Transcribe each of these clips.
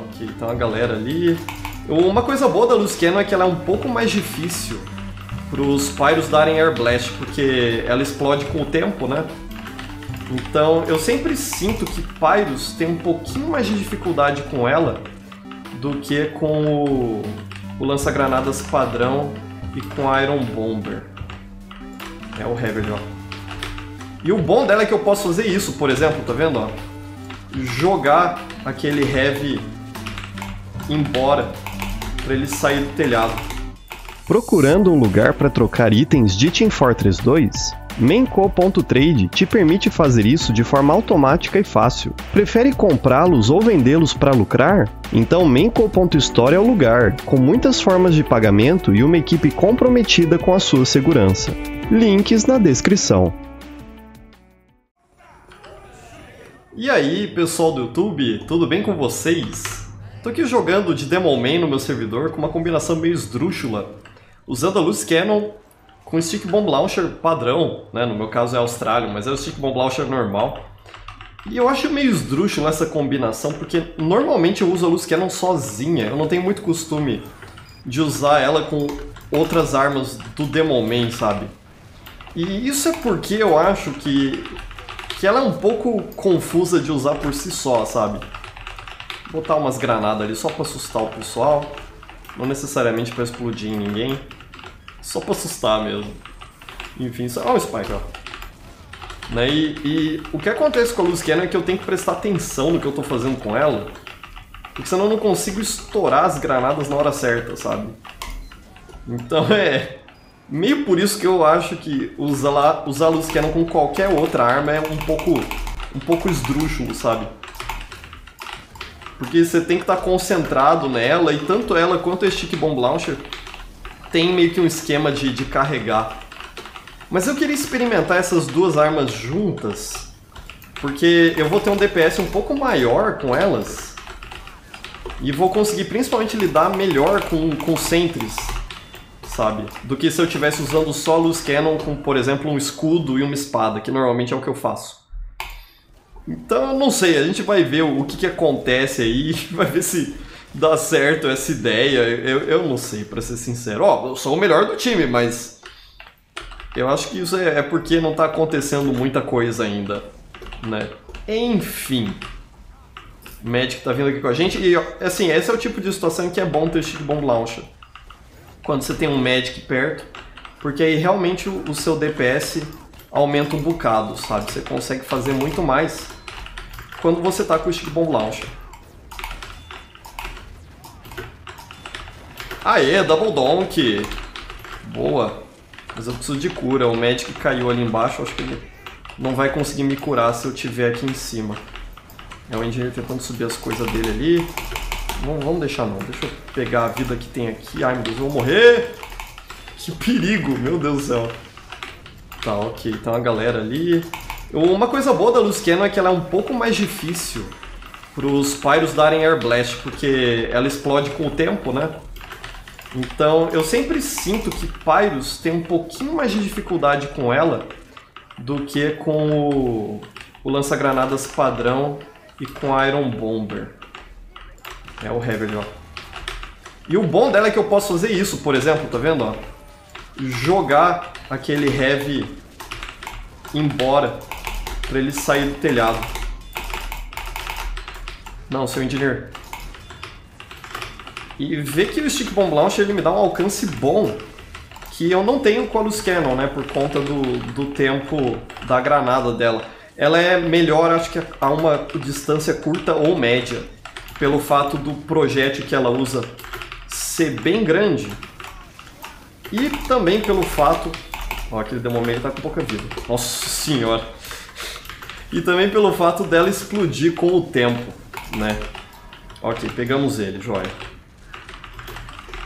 Ok, tem uma galera ali. Uma coisa boa da Loose Cannon é que ela é um pouco mais difícil para os Pyros darem Air Blast, porque ela explode com o tempo, né? Então eu sempre sinto que Pyros tem um pouquinho mais de dificuldade com ela do que com o lança-granadas padrão e com a Iron Bomber. É o Heavy, ó. E o bom dela é que eu posso fazer isso, por exemplo, tá vendo, ó? Jogar aquele Heavy embora para ele sair do telhado. Procurando um lugar para trocar itens de Team Fortress 2? Mainco.trade te permite fazer isso de forma automática e fácil. Prefere comprá-los ou vendê-los para lucrar? Então Mainco.store é o lugar, com muitas formas de pagamento e uma equipe comprometida com a sua segurança. Links na descrição. E aí, pessoal do YouTube, tudo bem com vocês? Tô aqui jogando de Demonman no meu servidor com uma combinação meio esdrúxula, usando a Loose Cannon com Stick Bomb Launcher padrão, né? No meu caso é Austrália, mas é o Stick Bomb Launcher normal. E eu acho meio esdrúxula essa combinação, porque normalmente eu uso a Loose Cannon sozinha, eu não tenho muito costume de usar ela com outras armas do Demonman, sabe? E isso é porque eu acho que ela é um pouco confusa de usar por si só, sabe? Vou botar umas granadas ali só pra assustar o pessoal, não necessariamente pra explodir em ninguém, só pra assustar mesmo. Enfim, só... Olha o Spike, ó. Né? E o que acontece com a Loose Cannon é que eu tenho que prestar atenção no que eu tô fazendo com ela, porque senão eu não consigo estourar as granadas na hora certa, sabe? Então é... meio por isso que eu acho que usar a Loose Cannon com qualquer outra arma é um pouco esdrúxulo, sabe? Porque você tem que estar concentrado nela, e tanto ela quanto a Stick Bomb Launcher tem meio que um esquema de carregar. Mas eu queria experimentar essas duas armas juntas, porque eu vou ter um DPS um pouco maior com elas, e vou conseguir principalmente lidar melhor com sentries, sabe? Do que se eu estivesse usando só a Loose Cannon com, por exemplo, um escudo e uma espada, que normalmente é o que eu faço. Então, eu não sei, a gente vai ver o que acontece aí, vai ver se dá certo essa ideia. Eu não sei, pra ser sincero. Ó, eu sou o melhor do time, mas eu acho que isso é porque não tá acontecendo muita coisa ainda, né? Enfim, o Magic tá vindo aqui com a gente e, assim, esse é o tipo de situação em que é bom ter Stick Bomb Launcher quando você tem um Magic perto, porque aí realmente o seu DPS aumenta um bocado, sabe? Você consegue fazer muito mais quando você tá com o Stick Bomb Launcher. Aê, Double Donk! Boa! Mas eu preciso de cura, o Magic caiu ali embaixo, acho que ele não vai conseguir me curar se eu estiver aqui em cima. É o Engineer tentando subir as coisas dele ali. Não, vamos deixar não, deixa eu pegar a vida que tem aqui. Ai meu Deus, eu vou morrer! Que perigo, meu Deus do céu. Tá, ok, tem uma galera ali. Uma coisa boa da Loose Cannon é que ela é um pouco mais difícil para os Pyros darem Air Blast, porque ela explode com o tempo, né? Então eu sempre sinto que Pyros tem um pouquinho mais de dificuldade com ela do que com o lança-granadas padrão e com a Iron Bomber. É o Heavy, ó. E o bom dela é que eu posso fazer isso, por exemplo, tá vendo, ó? Jogar aquele Heavy embora para ele sair do telhado. Não, seu Engineer. E ver que o Stick Bomb Launcher ele me dá um alcance bom que eu não tenho com a Loose Cannon, né? Por conta do tempo da granada dela. Ela é melhor, acho que a uma distância curta ou média, pelo fato do projétil que ela usa ser bem grande. E também pelo fato... Ó, aquele Demonman tá com pouca vida. Nossa senhora! E também pelo fato dela explodir com o tempo, né? Ok, pegamos ele, joia.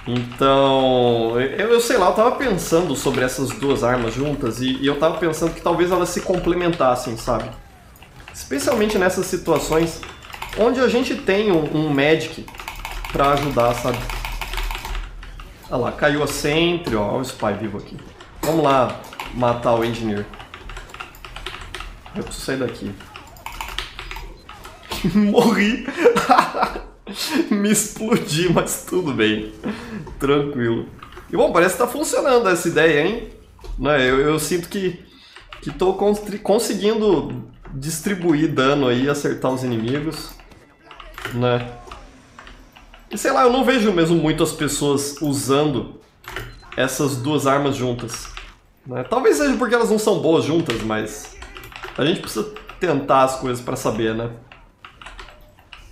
Então, eu sei lá, eu tava pensando sobre essas duas armas juntas e eu tava pensando que talvez elas se complementassem, sabe? Especialmente nessas situações onde a gente tem um Magic pra ajudar, sabe? Olha lá, caiu a Sentry, ó, olha o Spy vivo aqui. Vamos lá matar o Engineer. Eu preciso sair daqui. Morri! me explodir, mas tudo bem. Tranquilo. E bom, parece que tá funcionando essa ideia, hein? Né, eu sinto que tô conseguindo distribuir dano aí, acertar os inimigos. Né? E sei lá, eu não vejo mesmo muitas pessoas usando essas duas armas juntas. Né? Talvez seja porque elas não são boas juntas, mas a gente precisa tentar as coisas pra saber, né?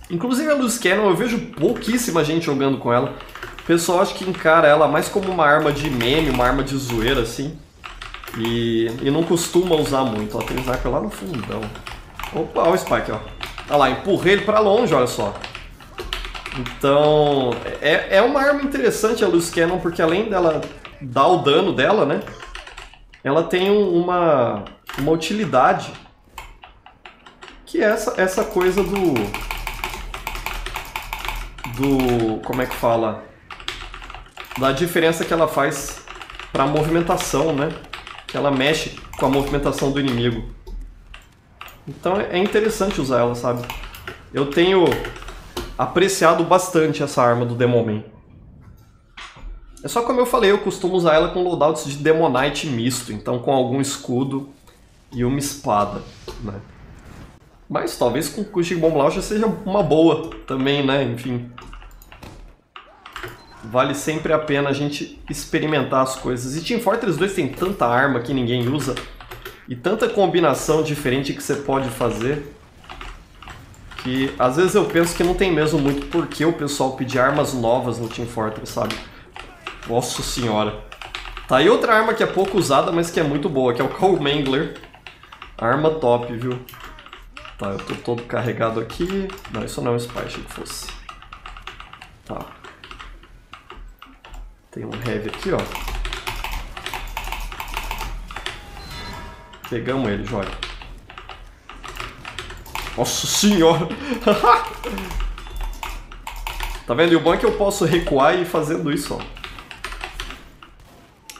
Inclusive a Loose Cannon, eu vejo pouquíssima gente jogando com ela. O pessoal acha que encara ela mais como uma arma de meme, uma arma de zoeira, assim. E não costuma usar muito. Ó, tem um sniper lá no fundão. Opa, olha o Spike, ó. Olha lá, empurrei ele pra longe, olha só. Então, é uma arma interessante a Loose Cannon, porque além dela dar o dano dela, né? Ela tem uma utilidade. Que é essa coisa do... como é que fala? Da diferença que ela faz pra movimentação, né? Que ela mexe com a movimentação do inimigo. Então é interessante usar ela, sabe? Eu tenho apreciado bastante essa arma do Demonman. É só como eu falei, eu costumo usar ela com loadouts de Demonite misto, então com algum escudo e uma espada, né? Mas talvez com o Stick Bomb Launcher seja uma boa também, né? Enfim. Vale sempre a pena a gente experimentar as coisas. E Team Fortress 2 tem tanta arma que ninguém usa e tanta combinação diferente que você pode fazer que às vezes eu penso que não tem mesmo muito porquê o pessoal pedir armas novas no Team Fortress, sabe? Nossa senhora. Tá aí outra arma que é pouco usada, mas que é muito boa, que é o Commangler. Arma top, viu? Tá, eu tô todo carregado aqui. Não, isso não é um Spy, achei que fosse. Tá. Tem um Heavy aqui, ó. Pegamos ele, joia. Nossa senhora! Tá vendo? E o bom é que eu posso recuar e ir fazendo isso, ó.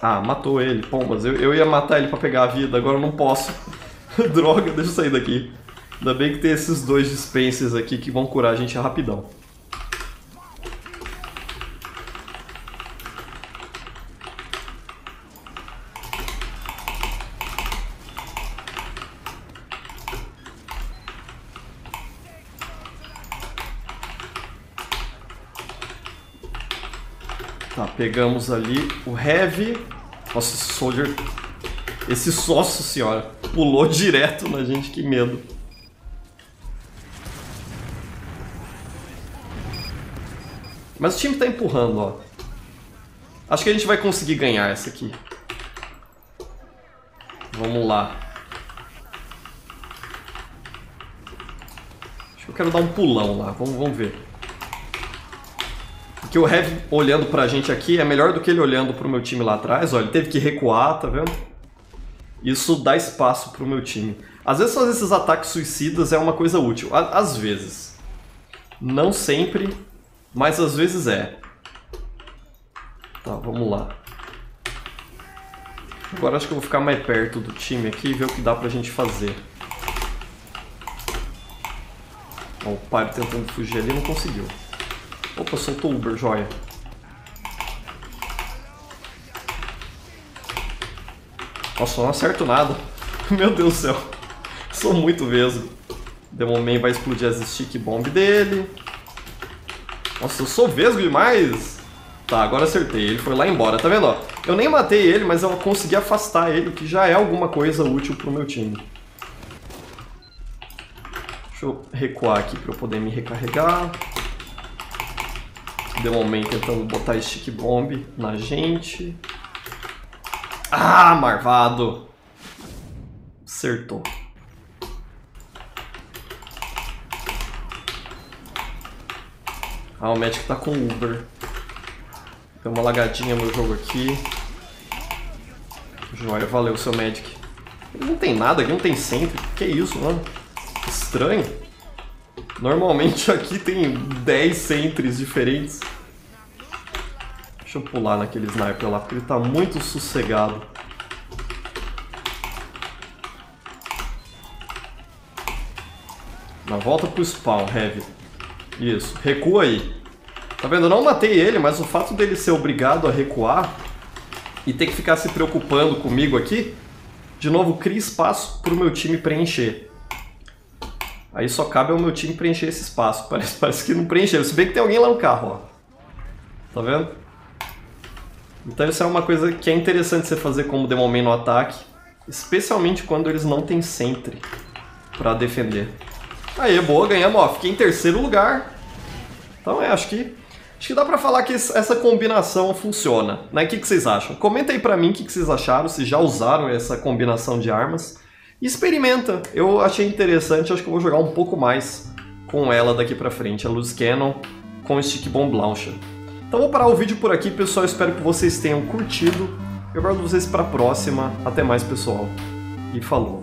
Ah, matou ele. Pombas, eu ia matar ele pra pegar a vida, agora eu não posso. Droga, deixa eu sair daqui. Ainda bem que tem esses dois dispensers aqui que vão curar a gente rapidão. Tá, pegamos ali o Heavy. Nossa, esse Soldier... Nossa senhora, pulou direto na gente, que medo. Mas o time tá empurrando, ó. Acho que a gente vai conseguir ganhar essa aqui. Vamos lá. Acho que eu quero dar um pulão lá, vamos ver. Porque o Heavy olhando pra gente aqui é melhor do que ele olhando pro meu time lá atrás. Ó, ele teve que recuar, tá vendo? Isso dá espaço pro meu time. Às vezes fazer esses ataques suicidas é uma coisa útil. Às vezes. Não sempre, mas às vezes é. Tá, vamos lá. Agora acho que eu vou ficar mais perto do time aqui e ver o que dá pra gente fazer. Ó, o Pyro tentando fugir ali, não conseguiu. Opa, soltou o Uber, joia. Nossa, eu não acerto nada. Meu Deus do céu. Sou muito vesgo. Demonman vai explodir as stick bomb dele. Nossa, eu sou vesgo demais. Tá, agora acertei. Ele foi lá embora, tá vendo? Ó, eu nem matei ele, mas eu consegui afastar ele, o que já é alguma coisa útil pro meu time. Deixa eu recuar aqui pra eu poder me recarregar. Demonman tentando botar stick bomb na gente. Ah, marvado! Acertou. Ah, o Magic tá com Uber. Deu uma lagadinha no jogo aqui. Joia, valeu, seu Magic. Não tem nada aqui, não tem centro. Que isso, mano? Estranho. Normalmente aqui tem 10 centros diferentes. Deixa eu pular naquele sniper lá, porque ele tá muito sossegado. Na volta pro spawn, Heavy. Isso, recua aí. Tá vendo? Eu não matei ele, mas o fato dele ser obrigado a recuar e ter que ficar se preocupando comigo aqui, de novo, cria espaço pro meu time preencher. Aí só cabe ao meu time preencher esse espaço. Parece que não preencheu. Se bem que tem alguém lá no carro, ó. Tá vendo? Então isso é uma coisa que é interessante você fazer como Demonman no ataque. Especialmente quando eles não têm sentry pra defender. Aí, boa, ganhamos, ó. Fiquei em terceiro lugar. Então acho que dá pra falar que essa combinação funciona, né? O que vocês acham? Comenta aí pra mim o que vocês acharam, se já usaram essa combinação de armas. E experimenta, eu achei interessante, acho que eu vou jogar um pouco mais com ela daqui pra frente, a Luz Cannon com o Stick Bomb Launcher. Então vou parar o vídeo por aqui, pessoal, espero que vocês tenham curtido. Eu aguardo vocês pra próxima, até mais, pessoal, e falou!